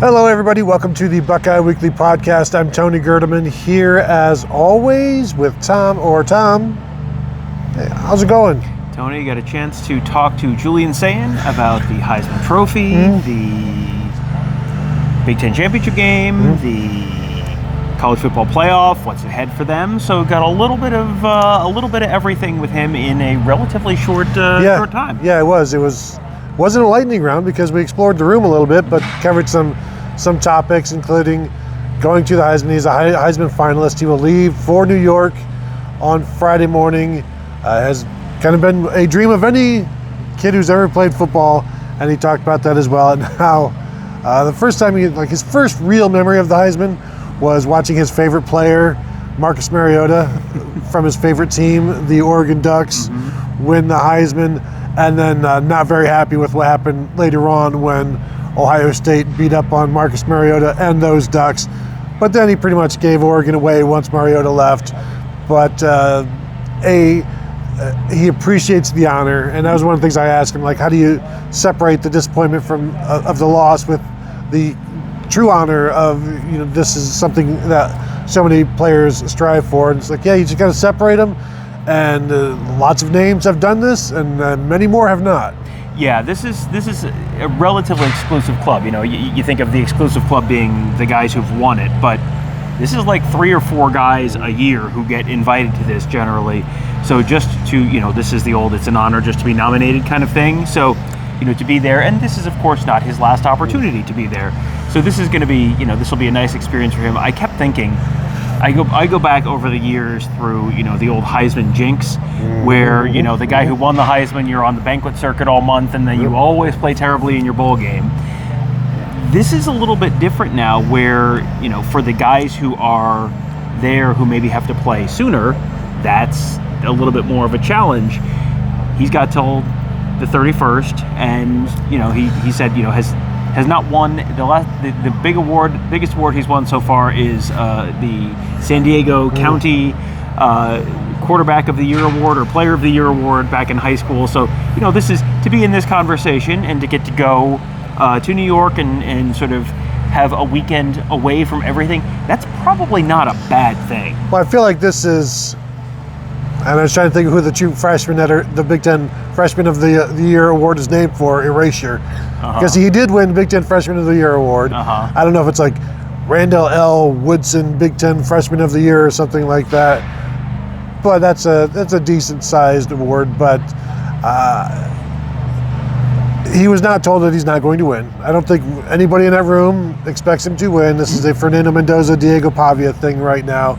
Hello, everybody. Welcome to the Buckeye Weekly Podcast. I'm Tony Gerdeman here, as always, with Tom. Hey, how's it going? Tony, you got a chance to talk to Julian Sayin about the Heisman Trophy, the Big Ten Championship game, the College Football Playoff, what's ahead for them. So got a little bit of everything with him in a relatively short time. Yeah, it was. Wasn't a lightning round because we explored the room a little bit, but covered some topics, including going to the Heisman. He's a Heisman finalist. He will leave for New York on Friday morning. Has kind of been a dream of any kid who's ever played football, and he talked about that as well, and how the first time his first real memory of the Heisman was watching his favorite player, Marcus Mariota, from his favorite team, the Oregon Ducks, win the Heisman. And then not very happy with what happened later on when Ohio State beat up on Marcus Mariota and those Ducks. But then he pretty much gave Oregon away once Mariota left. But he appreciates the honor, and that was one of the things I asked him, like, how do you separate the disappointment of the loss with the true honor of, this is something that so many players strive for. And it's like, yeah, you just got to separate them. And lots of names have done this, and many more have not. Yeah, this is a relatively exclusive club. You think of the exclusive club being the guys who've won it, but this is like 3 or 4 guys a year who get invited to this generally. So just to, this is the old, it's an honor just to be nominated kind of thing. So, to be there, and this is of course not his last opportunity to be there. So this is going to be, this will be a nice experience for him. I kept thinking, I go back over the years through, the old Heisman jinx, where, the guy who won the Heisman, you're on the banquet circuit all month, and then you always play terribly in your bowl game. This is a little bit different now where, for the guys who are there who maybe have to play sooner, that's a little bit more of a challenge. He's got till the 31st, and, he said, has not won the biggest award he's won so far is the San Diego County Quarterback of the Year Award or Player of the Year Award back in high school. So, this is to be in this conversation and to get to go to New York and sort of have a weekend away from everything. That's probably not a bad thing. Well, I feel like this is, and I was trying to think of who the 2 freshmen that are the Big Ten Freshman of the Year Award is named for, erasure. Because he did win Big Ten Freshman of the Year Award. I don't know if it's like Randall L. Woodson Big Ten Freshman of the Year or something like that. But that's a decent sized award. But he was not told that he's not going to win. I don't think anybody in that room expects him to win. This is a Fernando Mendoza, Diego Pavia thing right now.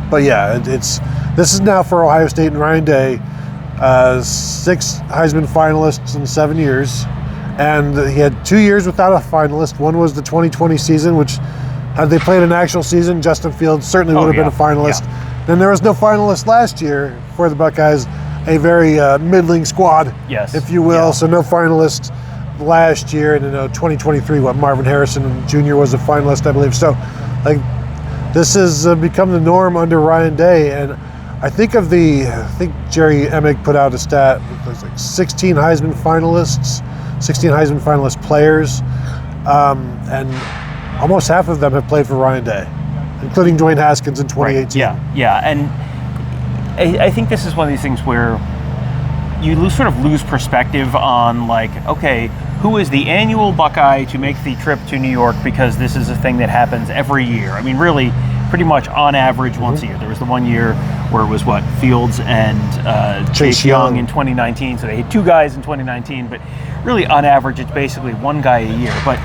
But yeah, this is now for Ohio State and Ryan Day, 6 Heisman finalists in 7 years. And he had 2 years without a finalist. One was the 2020 season, which had they played an actual season, Justin Fields certainly would have been a finalist. Yeah. Then there was no finalist last year for the Buckeyes, a very middling squad, if you will. Yeah. So no finalist last year. And in 2023, Marvin Harrison Jr. was a finalist, I believe. So, this has become the norm under Ryan Day. And I think Jerry Emig put out a stat. It was like 16 Heisman finalists. 16 Heisman finalist players, and almost half of them have played for Ryan Day, including Dwayne Haskins in 2018. Right. Yeah, and I think this is one of these things where you lose perspective on, like, okay, who is the annual Buckeye to make the trip to New York because this is a thing that happens every year. I mean, really, pretty much on average once a year. There was the one year where it was Fields and Chase Young in 2019, so they had 2 guys in 2019, but really on average it's basically 1 guy a year. But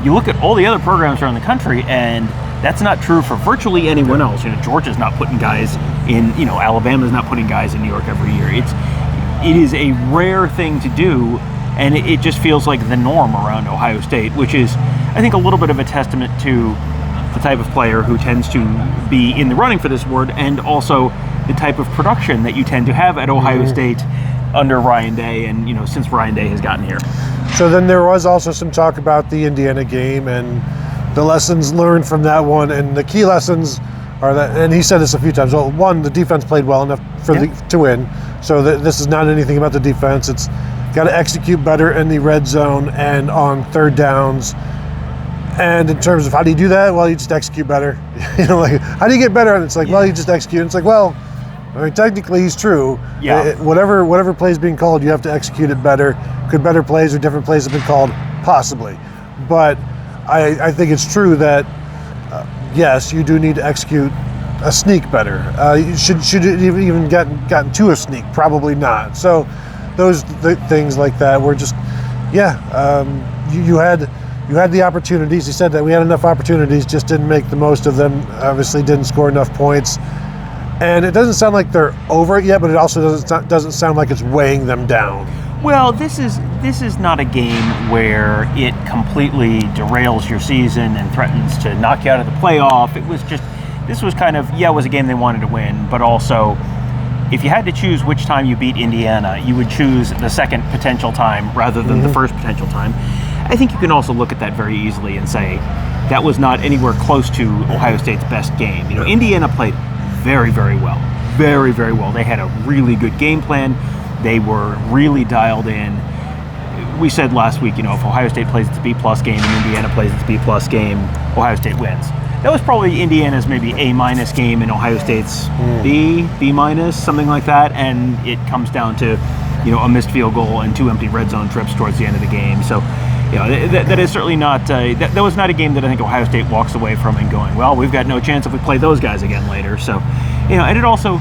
you look at all the other programs around the country, and that's not true for virtually anyone else. Georgia's not putting guys in, Alabama's not putting guys in New York every year. It is a rare thing to do, and it just feels like the norm around Ohio State, which is, I think, a little bit of a testament to the type of player who tends to be in the running for this award, and also the type of production that you tend to have at Ohio State under Ryan Day, and since Ryan Day has gotten here. So then there was also some talk about the Indiana game and the lessons learned from that one, and the key lessons are that, and he said this a few times. Well, one, the defense played well enough to win, so this is not anything about the defense. It's got to execute better in the red zone and on third downs. And in terms of how do you do that? Well, you just execute better. Like, how do you get better? And it's like, well, you just execute. And it's like, well, I mean, technically he's true. Yeah. Whatever play is being called, you have to execute it better. Could better plays or different plays have been called? Possibly. But I think it's true that, yes, you do need to execute a sneak better. Should it even gotten to a sneak? Probably not. So those things like that were just, you had the opportunities. He said that we had enough opportunities, just didn't make the most of them. Obviously didn't score enough points. And it doesn't sound like they're over it yet, but it also doesn't sound like it's weighing them down. Well, this is not a game where it completely derails your season and threatens to knock you out of the playoff. This was kind of, it was a game they wanted to win, but also, if you had to choose which time you beat Indiana, you would choose the second potential time rather than the first potential time. I think you can also look at that very easily and say that was not anywhere close to Ohio State's best game. Indiana played very, very well. Very, very well. They had a really good game plan. They were really dialed in. We said last week, if Ohio State plays its B+ game and Indiana plays its B+ game, Ohio State wins. That was probably Indiana's maybe A- game and Ohio State's B-, something like that. And it comes down to, a missed field goal and 2 empty red zone trips towards the end of the game. So, that is certainly not, that was not a game that I think Ohio State walks away from and going, well, we've got no chance if we play those guys again later. So, and it also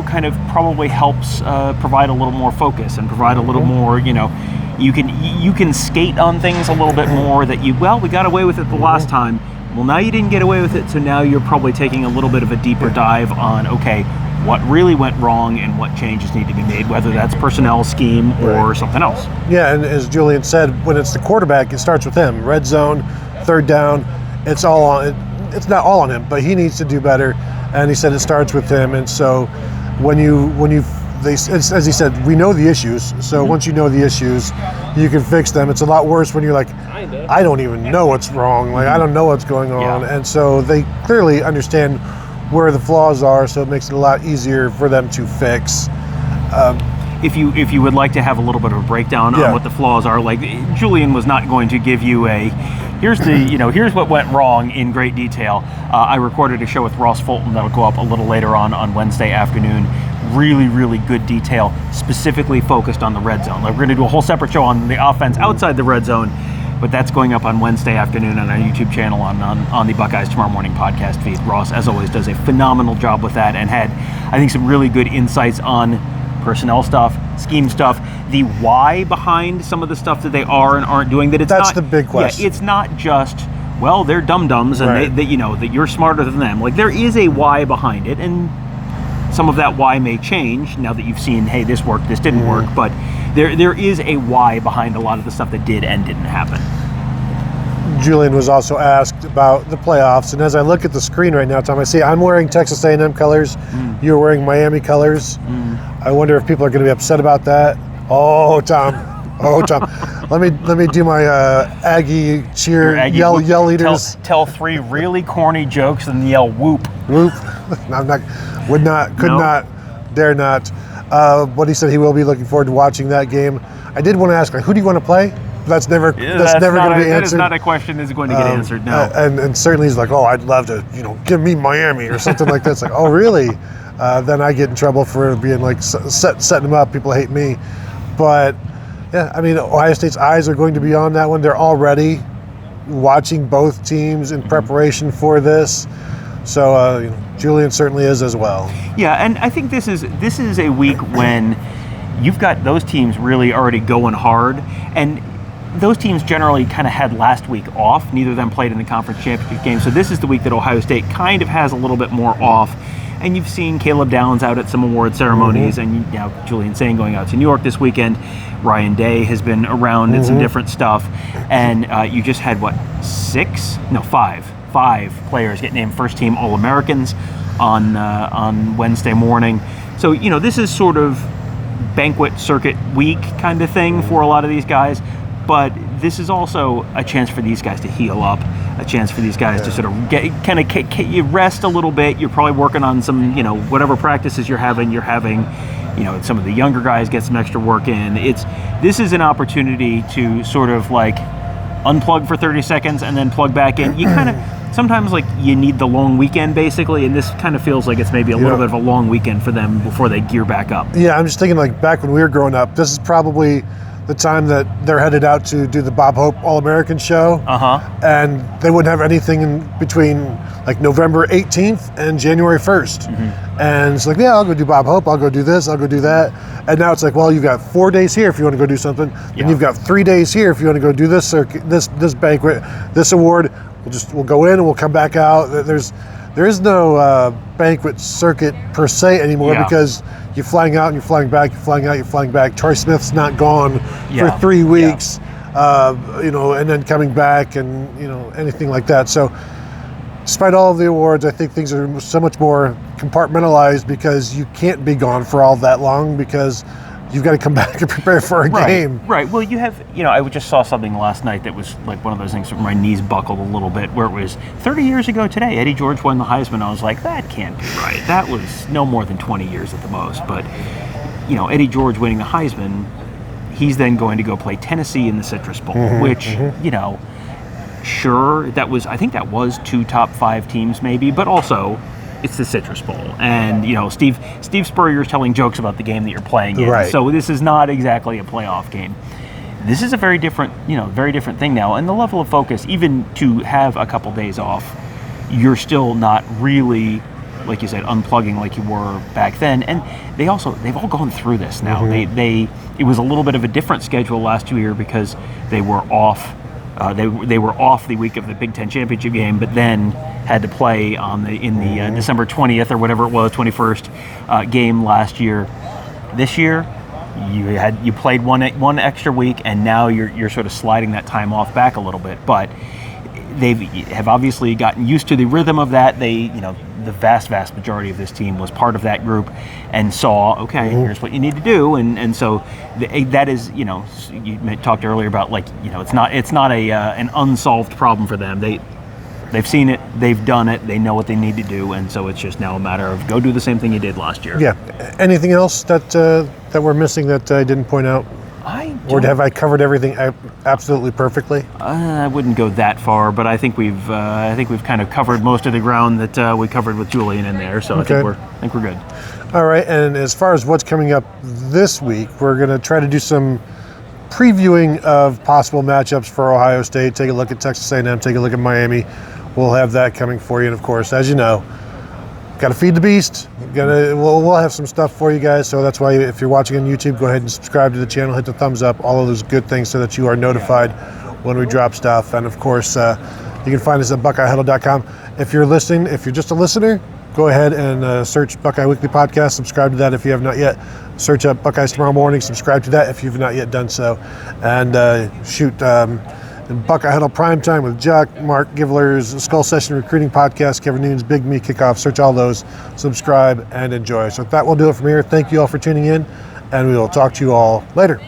kind of probably helps provide a little more focus and provide a little more, you can skate on things a little bit more that we got away with it the last time. Well, now you didn't get away with it, so now you're probably taking a little bit of a deeper dive on, okay, what really went wrong and what changes need to be made, whether that's personnel, scheme, or something else. Yeah, and as Julian said, when it's the quarterback, it starts with him. Red zone, third down, it's not all on him, but he needs to do better. And he said it starts with him. And so as he said, we know the issues. So once you know the issues, you can fix them. It's a lot worse when you're like, I don't even know what's wrong. Like, I don't know what's going on. Yeah. And so they clearly understand where the flaws are, so it makes it a lot easier for them to fix. If you would like to have a little bit of a breakdown on what the flaws are, like Julian was not going to give you here's what went wrong in great detail. I recorded a show with Ross Fulton that'll go up a little later on Wednesday afternoon. Really, really good detail, specifically focused on the red zone. Like, we're going to do a whole separate show on the offense outside the red zone, but that's going up on Wednesday afternoon on our YouTube channel on the Buckeyes Tomorrow Morning podcast feed. Ross, as always, does a phenomenal job with that and had, I think, some really good insights on personnel stuff, scheme stuff, the why behind some of the stuff that they are and aren't doing. That's the big question. Yeah, it's not just, they're dum-dums and right. that you're smarter than them. Like, there is a why behind it, and some of that why may change now that you've seen, hey, this worked, this didn't work, but there is a why behind a lot of the stuff that did and didn't happen. Julian was also asked about the playoffs, and as I look at the screen right now, Tom, I see I'm wearing Texas A&M colors. You're wearing Miami colors. I wonder if people are going to be upset about that. Oh, Tom. Let me do my Aggie cheer, Aggie yell leaders. leaders. Tell 3 really corny jokes and yell whoop. Whoop. Could not, dare not. But he said he will be looking forward to watching that game. I did want to ask, who do you want to play? That's never going to be answered. That is not a question that's going to get answered, no. And certainly he's like, I'd love to, give me Miami or something like that. It's like, oh, really? Then I get in trouble for being like setting them up. People hate me. But, yeah, I mean, Ohio State's eyes are going to be on that one. They're already watching both teams in preparation for this. So Julian certainly is as well. Yeah, and I think this is a week when you've got those teams really already going hard, and those teams generally kind of had last week off. Neither of them played in the conference championship game, so this is the week that Ohio State kind of has a little bit more off. And you've seen Caleb Downs out at some award ceremonies, and Julian Sayin going out to New York this weekend. Ryan Day has been around in some different stuff, and you just had 5 players get named first-team All-Americans on Wednesday morning. So this is sort of banquet circuit week kind of thing for a lot of these guys. But this is also a chance for these guys to heal up, a chance for these guys to sort of you rest a little bit. You're probably working on some, whatever practices you're having, some of the younger guys get some extra work in. This is an opportunity to sort of like unplug for 30 seconds and then plug back in. You kind of sometimes like you need the long weekend basically, and this kind of feels like it's maybe a little bit of a long weekend for them before they gear back up. Yeah, I'm just thinking like back when we were growing up, this is probably the time that they're headed out to do the Bob Hope All-American show. And they wouldn't have anything in between like November 18th and January 1st. And it's like, yeah, I'll go do Bob Hope, I'll go do this, I'll go do that. And now it's like, well, you've got 4 days here if you want to go do something, and you've got 3 days here if you want to go do this this banquet, this award. We'll go in and we'll come back out. There is no banquet circuit per se anymore because you're flying out and you're flying back, you're flying out, you're flying back. Troy Smith's not gone for 3 weeks, and then coming back and, anything like that. So despite all of the awards, I think things are so much more compartmentalized because you can't be gone for all that long because you've got to come back and prepare for a game. Right. Well, you have, I just saw something last night that was like one of those things where my knees buckled a little bit, where it was 30 years ago today, Eddie George won the Heisman. I was like, that can't be right. That was no more than 20 years at the most. But, Eddie George winning the Heisman, he's then going to go play Tennessee in the Citrus Bowl, which, sure, I think that was 2 top 5 teams maybe, but also it's the Citrus Bowl, and Steve Spurrier's telling jokes about the game that you're playing in. Right. So this is not exactly a playoff game. This is a very different thing now, and the level of focus, even to have a couple days off, you're still not really, like you said, unplugging like you were back then. And they've all gone through this now. It was a little bit of a different schedule last year because they were off. They were off the week of the Big Ten championship game, but then had to play in the December 20th or whatever it was, 21st game last year. This year, you played one extra week, and now you're sort of sliding that time off back a little bit. But they have obviously gotten used to the rhythm of that. The vast majority of this team was part of that group and saw, okay, here's what you need to do, and so that is, you talked earlier about it's not an unsolved problem for them. They've seen it, they've done it, they know what they need to do, and so it's just now a matter of go do the same thing you did last year. Yeah. Anything else that we're missing that I didn't point out? Or have I covered everything absolutely perfectly? I wouldn't go that far, but I think we've kind of covered most of the ground that we covered with Julian in there. So okay. I think we're good. All right, and as far as what's coming up this week, we're going to try to do some previewing of possible matchups for Ohio State. Take a look at Texas A&M. Take a look at Miami. We'll have that coming for you, and of course, as you know, got to feed the beast. We'll have some stuff for you guys, so that's why if you're watching on YouTube, go ahead and subscribe to the channel, hit the thumbs up, all of those good things so that you are notified when we drop stuff. And of course, you can find us at BuckeyeHuddle.com. If you're just a listener, go ahead and search Buckeye Weekly Podcast, subscribe to that if you have not yet. Search up Buckeyes Tomorrow Morning, subscribe to that if you've not yet done so. And Buckeye Huddle Primetime with Jack, Mark Givler's Skull Session Recruiting Podcast, Kevin Noon's Big Me Kickoff. Search all those, subscribe, and enjoy. So that will do it from here. Thank you all for tuning in, and we will talk to you all later.